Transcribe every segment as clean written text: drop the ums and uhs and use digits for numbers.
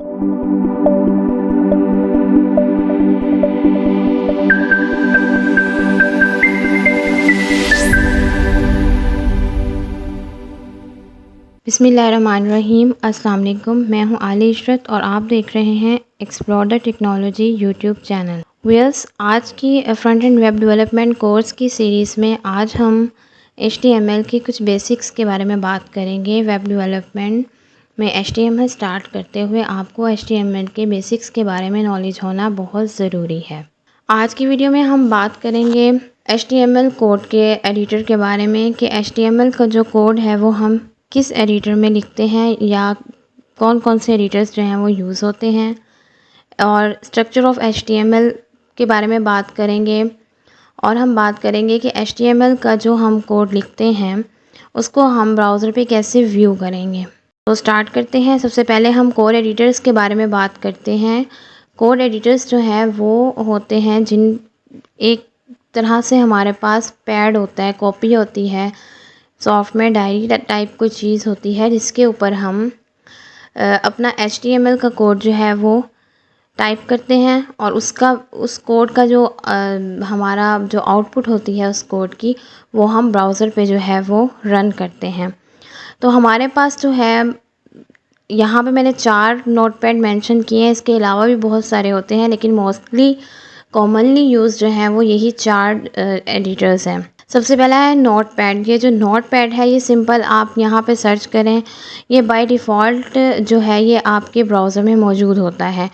बिस्मिल्लाहिर्रहमानिर्रहीम। अस्सलाम वालेकुम। मैं हूं आली इशरत और आप देख रहे हैं explore the technology YouTube channel. Viewers, आज की front end web development course की सीरीज़ में आज हम HTML की कुछ बेसिक्स के बारे में बात करेंगे। वेब डेवलपमेंट में HTML स्टार्ट करते हुए आपको HTML के बेसिक्स के बारे में नॉलेज होना बहुत ज़रूरी है। आज की वीडियो में हम बात करेंगे HTML कोड के एडिटर के बारे में कि HTML का जो कोड है वो हम किस एडिटर में लिखते हैं या कौन कौन से एडिटर्स जो हैं वो यूज़ होते हैं, और स्ट्रक्चर ऑफ HTML के बारे में बात करेंगे। और हम बात करेंगे कि HTML का जो हम कोड लिखते हैं उसको हम ब्राउज़र पे कैसे व्यू करेंगे। तो स्टार्ट करते हैं। सबसे पहले हम कोड एडिटर्स के बारे में बात करते हैं। कोड एडिटर्स जो हैं वो होते हैं जिन एक तरह से हमारे पास पैड होता है, कॉपी होती है, सॉफ्टवेयर डायरी टाइप कोई चीज़ होती है जिसके ऊपर हम अपना HTML का कोड जो है वो टाइप करते हैं और उस कोड का जो हमारा जो आउटपुट होती है उस कोड की, वो हम ब्राउज़र पे जो है वो रन करते हैं। तो हमारे पास जो है यहाँ पे मैंने 4 नोटपैड मेंशन किए हैं। इसके अलावा भी बहुत सारे होते हैं, लेकिन मोस्टली कॉमनली यूज़ जो है वो यही 4 एडिटर्स हैं। सबसे पहला है नोटपैड। ये जो नोटपैड है ये सिंपल आप यहाँ पे सर्च करें, ये बाय डिफ़ॉल्ट जो है ये आपके ब्राउज़र में मौजूद होता है।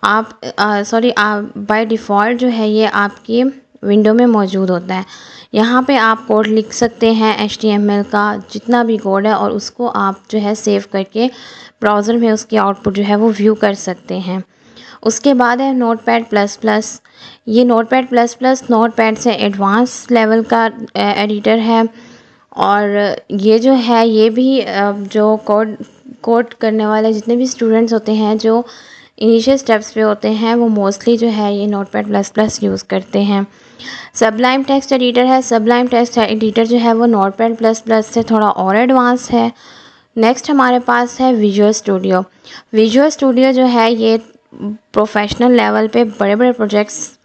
बाय डिफ़ॉल्ट जो है ये आपकी विंडो में मौजूद होता है। यहाँ पे आप कोड लिख सकते हैं HTML का जितना भी कोड है, और उसको आप जो है सेव करके ब्राउज़र में उसकी आउटपुट जो है वो व्यू कर सकते हैं। उसके बाद है नोटपैड प्लस प्लस। ये नोटपैड प्लस प्लस नोटपैड से एडवांस लेवल का एडिटर है, और ये जो है ये भी जो कोड करने वाले जितने भी स्टूडेंट्स होते हैं जो इनिशियल स्टेप्स पे होते हैं वो मोस्टली जो है ये नोटपैड प्लस प्लस यूज़ करते हैं। सबलाइम टेक्स्ट एडिटर है। सबलाइम टेक्स्ट एडिटर जो है वो नोटपैड प्लस प्लस से थोड़ा और एडवांस है। नेक्स्ट हमारे पास है विजुअल स्टूडियो। विजुअल स्टूडियो जो है ये प्रोफेशनल लेवल पे बड़े बड़े प्रोजेक्ट्स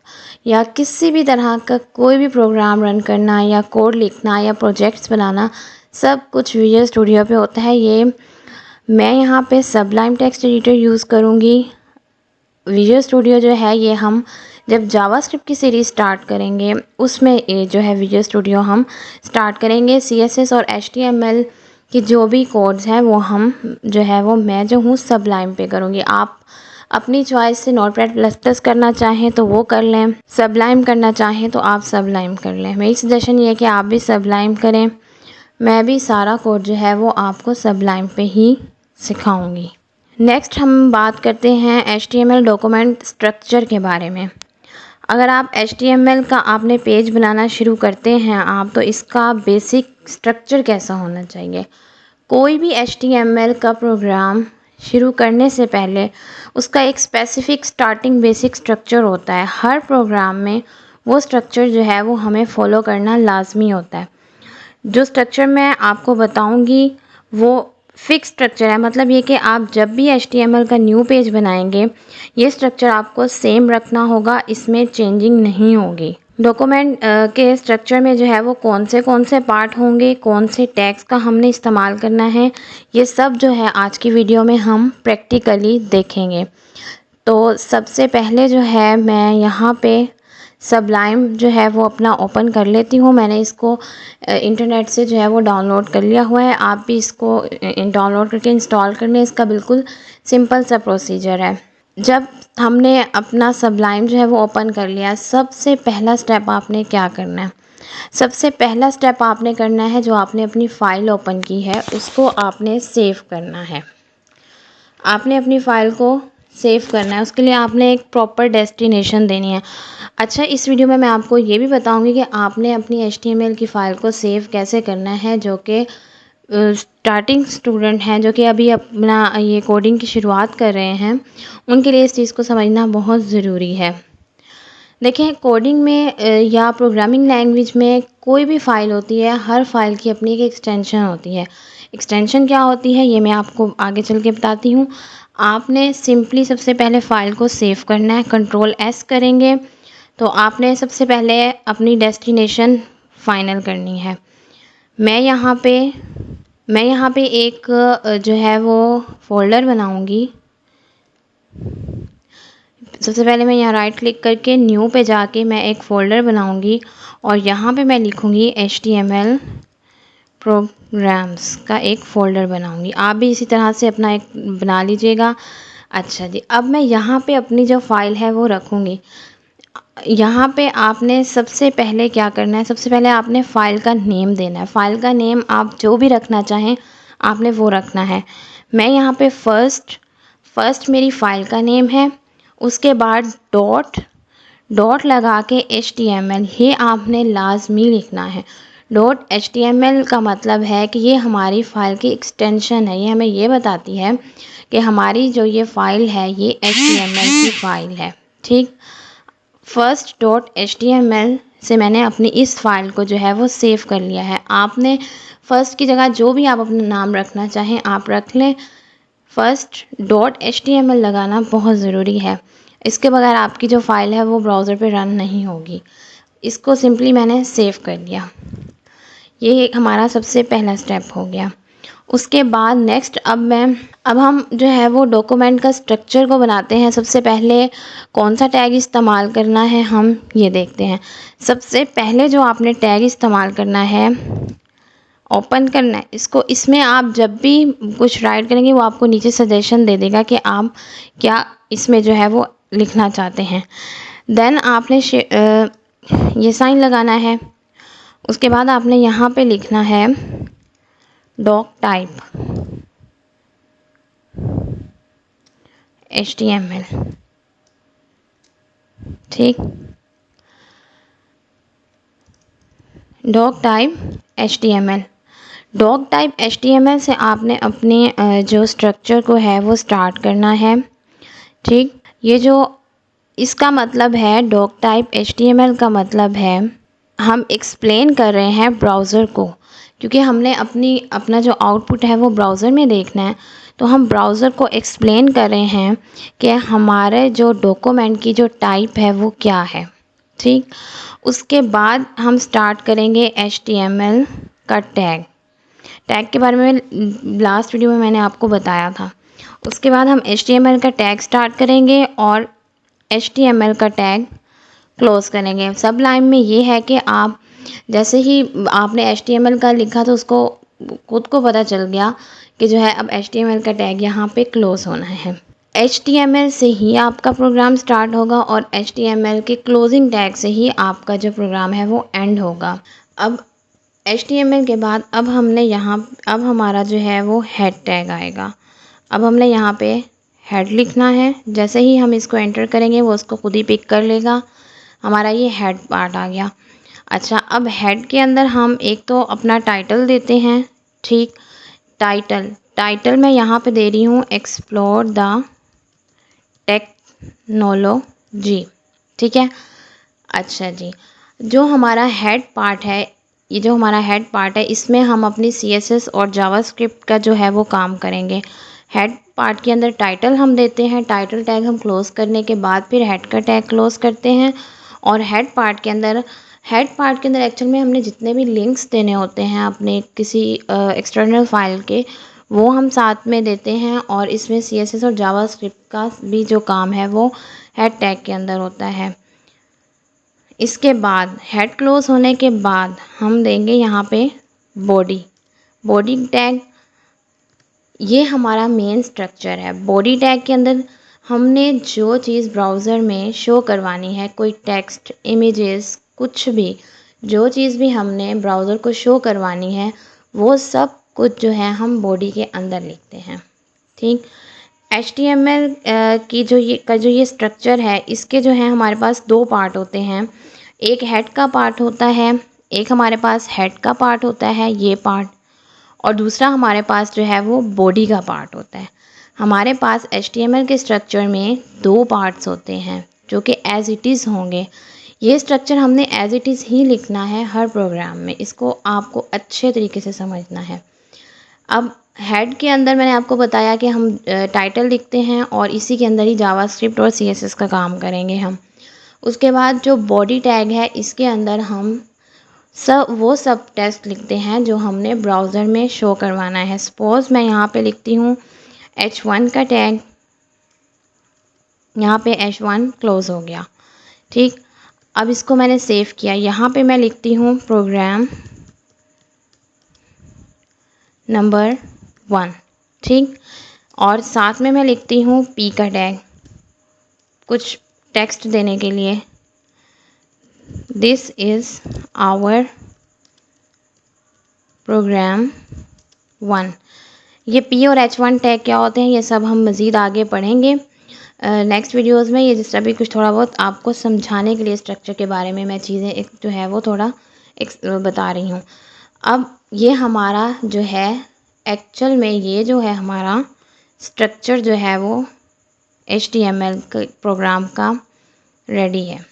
या किसी भी तरह का कोई भी प्रोग्राम रन करना या कोड लिखना या प्रोजेक्ट्स बनाना, सब कुछ विजुअल स्टूडियो पे होता है। ये मैं यहाँ पे सबलाइम टेक्स्ट एडिटर यूज़ करूँगी। विजुअल स्टूडियो जो है ये हम जब जावास्क्रिप्ट की सीरीज़ स्टार्ट करेंगे उसमें ये जो है विजुअल स्टूडियो हम स्टार्ट करेंगे। CSS और HTML की जो भी कोड्स हैं वो हम जो है वो मैं जो हूँ सबलाइम पे करूँगी। आप अपनी चॉइस से नोटपैड प्लस प्लस करना चाहें तो वो कर लें, सबलाइम करना चाहें तो आप सबलाइम कर लें। मेरी सजेशन ये है कि आप भी सबलाइम करें। मैं भी सारा कोड जो है वो आपको सबलाइम पे ही सिखाऊंगी। नेक्स्ट हम बात करते हैं HTML डॉक्यूमेंट स्ट्रक्चर के बारे में। अगर आप HTML का आपने पेज बनाना शुरू करते हैं आप, तो इसका बेसिक स्ट्रक्चर कैसा होना चाहिए। कोई भी HTML का प्रोग्राम शुरू करने से पहले उसका एक स्पेसिफिक स्टार्टिंग बेसिक स्ट्रक्चर होता है। हर प्रोग्राम में वो स्ट्रक्चर जो है वो हमें फॉलो करना लाजमी होता है। जो स्ट्रक्चर मैं आपको बताऊंगी वो फिक्स स्ट्रक्चर है, मतलब ये कि आप जब भी HTML का न्यू पेज बनाएंगे ये स्ट्रक्चर आपको सेम रखना होगा, इसमें चेंजिंग नहीं होगी। डॉक्यूमेंट के स्ट्रक्चर में जो है वो कौन से पार्ट होंगे, कौन से टैग्स का हमने इस्तेमाल करना है, ये सब जो है आज की वीडियो में हम प्रैक्टिकली देखेंगे। तो सबसे पहले जो है मैं यहाँ पे सबलाइम जो है वो अपना ओपन कर लेती हूँ। मैंने इसको इंटरनेट से जो है वो डाउनलोड कर लिया हुआ है। आप भी इसको डाउनलोड करके इंस्टॉल कर लें। इसका बिल्कुल सिंपल सा प्रोसीजर है। जब हमने अपना सबलाइम जो है वो ओपन कर लिया, सबसे पहला स्टेप आपने क्या करना है, सबसे पहला स्टेप आपने करना है जो आपने अपनी फ़ाइल ओपन की है उसको आपने सेव करना है। आपने अपनी फ़ाइल को सेव करना है, उसके लिए आपने एक प्रॉपर डेस्टिनेशन देनी है। अच्छा, इस वीडियो में मैं आपको ये भी बताऊंगी कि आपने अपनी HTML की फ़ाइल को सेव कैसे करना है। जो कि स्टार्टिंग स्टूडेंट हैं, जो कि अभी अपना ये कोडिंग की शुरुआत कर रहे हैं, उनके लिए इस चीज़ को समझना बहुत ज़रूरी है। देखें, कोडिंग में या प्रोग्रामिंग लैंग्वेज में कोई भी फ़ाइल होती है, हर फ़ाइल की अपनी एक एक्सटेंशन होती है। एक्सटेंशन क्या होती है ये मैं आपको आगे चल के बताती हूँ। आपने सिंपली सबसे पहले फ़ाइल को सेव करना है। Ctrl+S करेंगे तो आपने सबसे पहले अपनी डेस्टिनेशन फाइनल करनी है। मैं यहाँ पे एक जो है वो फ़ोल्डर बनाऊँगी। सबसे पहले मैं यहाँ राइट क्लिक करके न्यू पे जाके मैं एक फ़ोल्डर बनाऊँगी और यहाँ पे मैं लिखूँगी HTML प्रोग्राम्स का एक फ़ोल्डर बनाऊँगी। आप भी इसी तरह से अपना एक बना लीजिएगा। अच्छा जी, अब मैं यहाँ पे अपनी जो फ़ाइल है वो रखूँगी। यहाँ पे आपने सबसे पहले क्या करना है, सबसे पहले आपने फ़ाइल का नेम देना है। फ़ाइल का नेम आप जो भी रखना चाहें आपने वो रखना है। मैं यहाँ पे फर्स्ट मेरी फ़ाइल का नेम है, उसके बाद डॉट लगा के HTML ये आपने लाजमी लिखना है। .html का मतलब है कि ये हमारी फ़ाइल की एक्सटेंशन है। ये हमें ये बताती है कि हमारी जो ये फ़ाइल है ये HTML की फ़ाइल है। ठीक, फर्स्ट .html से मैंने अपनी इस फ़ाइल को जो है वो सेव कर लिया है। आपने फ़र्स्ट की जगह जो भी आप अपना नाम रखना चाहें आप रख लें। फर्स्ट .html लगाना बहुत ज़रूरी है। इसके बगैर आपकी जो फ़ाइल है वो ब्राउज़र पे रन नहीं होगी। इसको सिंपली मैंने सेव कर लिया। ये एक हमारा सबसे पहला स्टेप हो गया। उसके बाद नेक्स्ट अब हम जो है वो डॉक्यूमेंट का स्ट्रक्चर को बनाते हैं। सबसे पहले कौन सा टैग इस्तेमाल करना है हम ये देखते हैं। सबसे पहले जो आपने टैग इस्तेमाल करना है, ओपन करना है इसको। इसमें आप जब भी कुछ राइट करेंगे वो आपको नीचे सजेशन दे देगा कि आप क्या इसमें जो है वो लिखना चाहते हैं। देन आपने ये साइन लगाना है। उसके बाद आपने यहाँ पे लिखना है डॉक टाइप HTML। ठीक, doctype HTML। Doctype HTML से आपने अपने जो स्ट्रक्चर को है वो स्टार्ट करना है। ठीक, ये जो इसका मतलब है डॉक टाइप HTML का मतलब है हम एक्सप्लेन कर रहे हैं ब्राउज़र को, क्योंकि हमने अपना जो आउटपुट है वो ब्राउज़र में देखना है। तो हम ब्राउज़र को एक्सप्लेन कर रहे हैं कि हमारे जो डॉक्यूमेंट की जो टाइप है वो क्या है। ठीक, उसके बाद हम स्टार्ट करेंगे HTML का टैग के बारे में लास्ट वीडियो में मैंने आपको बताया था। उसके बाद हम HTML का टैग स्टार्ट करेंगे और HTML का टैग क्लोज़ करेंगे। सब लाइन में ये है कि आप जैसे ही आपने HTML का लिखा तो उसको खुद को पता चल गया कि जो है अब HTML का टैग यहाँ पे क्लोज़ होना है। HTML से ही आपका प्रोग्राम स्टार्ट होगा और HTML के क्लोजिंग टैग से ही आपका जो प्रोग्राम है वो एंड होगा। अब HTML के बाद अब हमारा जो है वो हेड टैग आएगा। अब हमने यहाँ पे हेड लिखना है। जैसे ही हम इसको एंटर करेंगे वो उसको खुद ही पिक कर लेगा। हमारा ये हेड पार्ट आ गया। अच्छा, अब हेड के अंदर हम एक तो अपना टाइटल देते हैं। ठीक, टाइटल मैं यहाँ पे दे रही हूँ एक्सप्लोर द टेक्नोलॉजी। ठीक है। अच्छा जी, जो हमारा हेड पार्ट है इसमें हम अपनी CSS और जावास्क्रिप्ट का जो है वो काम करेंगे। हेड पार्ट के अंदर टाइटल हम देते हैं। टाइटल टैग हम क्लोज़ करने के बाद फिर हेड का टैग क्लोज़ करते हैं। और हेड पार्ट के अंदर एक्चुअल में हमने जितने भी लिंक्स देने होते हैं अपने किसी एक्सटर्नल फाइल के, वो हम साथ में देते हैं। और इसमें CSS और जावास्क्रिप्ट का भी जो काम है वो हेड टैग के अंदर होता है। इसके बाद हेड क्लोज होने के बाद हम देंगे यहाँ पे बॉडी टैग। ये हमारा मेन स्ट्रक्चर है। बॉडी टैग के अंदर हमने जो चीज़ ब्राउज़र में शो करवानी है, कोई टेक्स्ट, इमेजेस, कुछ भी, जो चीज़ भी हमने ब्राउज़र को शो करवानी है वो सब कुछ जो है हम बॉडी के अंदर लिखते हैं। ठीक, HTML की जो ये स्ट्रक्चर है इसके जो है हमारे पास दो पार्ट होते हैं। एक हेड का पार्ट होता है, एक हमारे पास हेड का पार्ट होता है ये पार्ट, और दूसरा हमारे पास जो है वो बॉडी का पार्ट होता है। हमारे पास HTML के स्ट्रक्चर में दो पार्ट्स होते हैं जो कि एज इट इज़ होंगे। ये स्ट्रक्चर हमने एज इट इज़ ही लिखना है हर प्रोग्राम में। इसको आपको अच्छे तरीके से समझना है। अब हेड के अंदर मैंने आपको बताया कि हम टाइटल लिखते हैं और इसी के अंदर ही जावास्क्रिप्ट और CSS का काम करेंगे हम। उसके बाद जो बॉडी टैग है इसके अंदर हम वो सब टेक्स्ट लिखते हैं जो हमने ब्राउज़र में शो करवाना है। सपोज़ मैं यहाँ पे लिखती हूँ H1 का टैग, यहाँ पे H1 क्लोज़ हो गया। ठीक, अब इसको मैंने सेव किया। यहाँ पे मैं लिखती हूँ प्रोग्राम नंबर 1। ठीक, और साथ में मैं लिखती हूँ P का टैग कुछ टेक्स्ट देने के लिए। This is our program 1। ये P और H1 टैग क्या होते हैं ये सब हम मज़ीद आगे पढ़ेंगे नेक्स्ट वीडियोस में। ये जिस तरह भी कुछ थोड़ा बहुत आपको समझाने के लिए स्ट्रक्चर के बारे में मैं चीज़ें एक जो है वो थोड़ा बता रही हूँ। अब ये हमारा जो है एक्चुअल में ये जो है हमारा स्ट्रक्चर जो है वो HTML प्रोग्राम का रेडी है।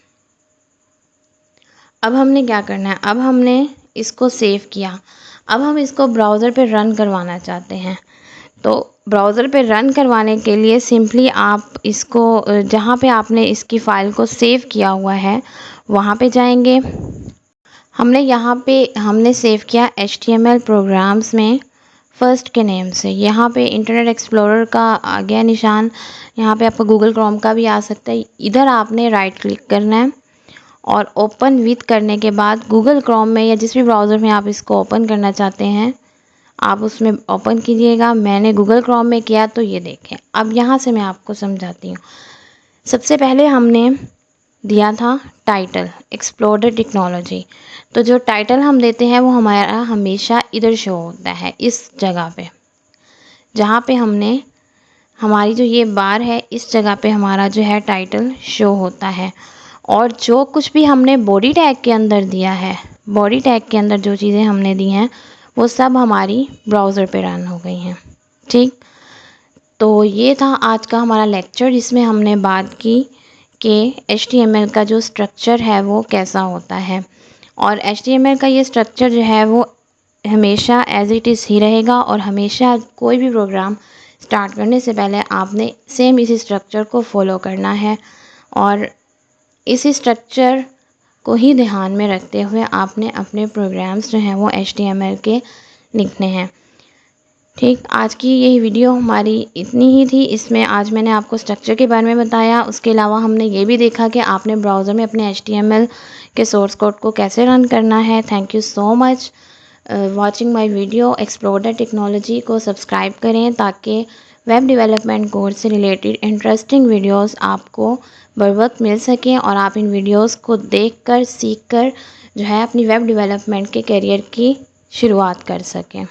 अब हमने क्या करना है, अब हमने इसको सेव किया। अब हम इसको ब्राउज़र पे रन करवाना चाहते हैं। तो ब्राउज़र पे रन करवाने के लिए सिंपली आप इसको जहाँ पे आपने इसकी फ़ाइल को सेव किया हुआ है वहाँ पे जाएंगे। हमने यहाँ पे सेव किया HTML प्रोग्राम्स में फर्स्ट के नेम से। यहाँ पे इंटरनेट एक्सप्लोरर का आ गया निशान, यहाँ पे आपका गूगल क्रोम का भी आ सकता है। इधर आपने राइट क्लिक करना है और ओपन विथ करने के बाद गूगल क्रोम में या जिस भी ब्राउज़र में आप इसको ओपन करना चाहते हैं आप उसमें ओपन कीजिएगा। मैंने गूगल क्रोम में किया तो ये देखें। अब यहाँ से मैं आपको समझाती हूँ। सबसे पहले हमने दिया था टाइटल एक्सप्लोर टेक्नोलॉजी। तो जो टाइटल हम देते हैं वो हमारा हमेशा इधर शो होता है, इस जगह पे जहाँ पे हमने हमारी जो ये बार है इस जगह पे हमारा जो है टाइटल शो होता है। और जो कुछ भी हमने बॉडी टैग के अंदर दिया है, बॉडी टैग के अंदर जो चीज़ें हमने दी हैं वो सब हमारी ब्राउज़र पे रन हो गई हैं। ठीक, तो ये था आज का हमारा लेक्चर जिसमें हमने बात की कि HTML का जो स्ट्रक्चर है वो कैसा होता है। और HTML का ये स्ट्रक्चर जो है वो हमेशा एज इट इज़ ही रहेगा और हमेशा कोई भी प्रोग्राम स्टार्ट करने से पहले आपने सेम इसी स्ट्रक्चर को फॉलो करना है और इसी स्ट्रक्चर को ही ध्यान में रखते हुए आपने अपने प्रोग्राम्स जो हैं वो HTML के लिखने हैं। ठीक, आज की यही वीडियो हमारी इतनी ही थी। इसमें आज मैंने आपको स्ट्रक्चर के बारे में बताया। उसके अलावा हमने ये भी देखा कि आपने ब्राउज़र में अपने HTML के सोर्स कोड को कैसे रन करना है। Thank you so much watching my video. Explore the technology को सब्सक्राइब करें ताकि वेब डेवलपमेंट कोर्स से रिलेटेड इंटरेस्टिंग वीडियोस आपको बर वक्त मिल सकें और आप इन वीडियोस को देखकर सीखकर जो है अपनी वेब डेवलपमेंट के करियर की शुरुआत कर सकें।